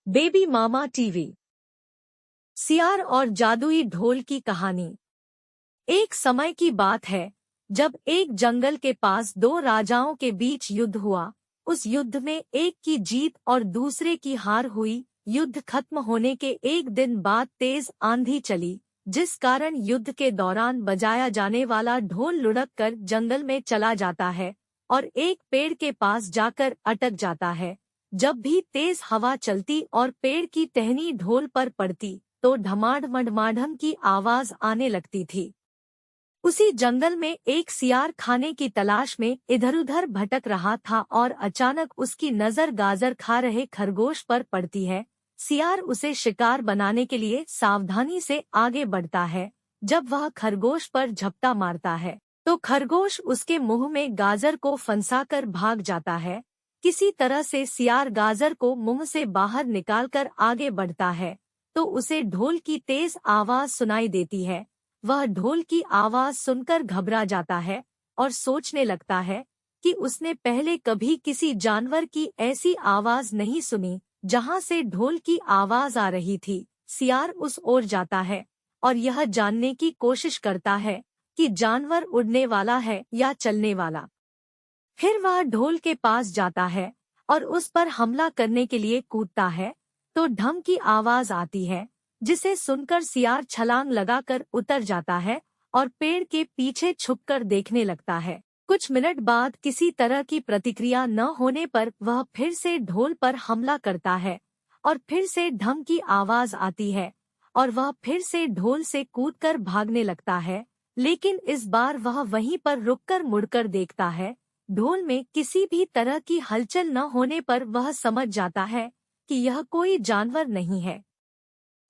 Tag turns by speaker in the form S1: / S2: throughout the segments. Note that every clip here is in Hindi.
S1: बेबी मामा टीवी। सियार और जादुई ढोल की कहानी। एक समय की बात है जब एक जंगल के पास दो राजाओं के बीच युद्ध हुआ। उस युद्ध में एक की जीत और दूसरे की हार हुई। युद्ध खत्म होने के एक दिन बाद तेज आंधी चली, जिस कारण युद्ध के दौरान बजाया जाने वाला ढोल लुढ़क कर जंगल में चला जाता है और एक पेड़ के पास जाकर अटक जाता है। जब भी तेज हवा चलती और पेड़ की टहनी ढोल पर पड़ती तो ढमाढम की आवाज आने लगती थी। उसी जंगल में एक सियार खाने की तलाश में इधर-उधर भटक रहा था और अचानक उसकी नजर गाजर खा रहे खरगोश पर पड़ती है। सियार उसे शिकार बनाने के लिए सावधानी से आगे बढ़ता है। जब वह खरगोश पर झपटा मारता है तो खरगोश उसके मुंह में गाजर को फंसाकर भाग जाता है। किसी तरह से सियार गाजर को मुंह से बाहर निकालकर आगे बढ़ता है तो उसे ढोल की तेज आवाज सुनाई देती है। वह ढोल की आवाज सुनकर घबरा जाता है और सोचने लगता है कि उसने पहले कभी किसी जानवर की ऐसी आवाज नहीं सुनी जहां से ढोल की आवाज आ रही थी। सियार उस ओर जाता है और यह जानने की कोशिश करता है कि जानवर उड़ने वाला है या चलने वाला। फिर वह ढोल के पास जाता है और उस पर हमला करने के लिए कूदता है तो ढम की आवाज आती है, जिसे सुनकर सियार छलांग लगाकर उतर जाता है और पेड़ के पीछे छुपकर देखने लगता है। कुछ मिनट बाद किसी तरह की प्रतिक्रिया न होने पर वह फिर से ढोल पर हमला करता है और फिर से ढम की आवाज आती है और वह फिर से ढोल से कूदकर भागने लगता है। लेकिन इस बार वह वहीं पर रुककर मुड़कर देखता है। ढोल में किसी भी तरह की हलचल न होने पर वह समझ जाता है कि यह कोई जानवर नहीं है।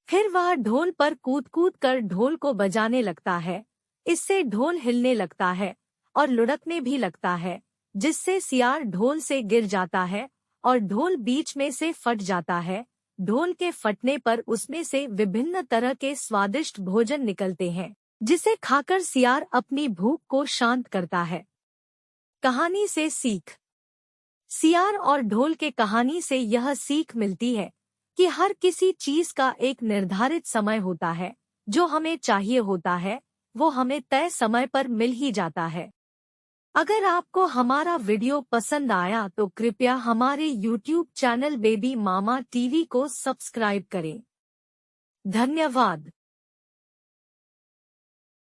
S1: फिर वह ढोल पर कूद कर ढोल को बजाने लगता है। इससे ढोल हिलने लगता है और लुढ़कने भी लगता है, जिससे सियार ढोल से गिर जाता है और ढोल बीच में से फट जाता है। ढोल के फटने पर उसमें से विभिन्न तरह के स्वादिष्ट भोजन निकलते हैं, जिसे खाकर सियार अपनी भूख को शांत करता है। कहानी से सीख। सियार और ढोल के कहानी से यह सीख मिलती है कि हर किसी चीज का एक निर्धारित समय होता है। जो हमें चाहिए होता है वो हमें तय समय पर मिल ही जाता है। अगर आपको हमारा वीडियो पसंद आया तो कृपया हमारे YouTube चैनल बेबी मामा टीवी को सब्सक्राइब करें। धन्यवाद।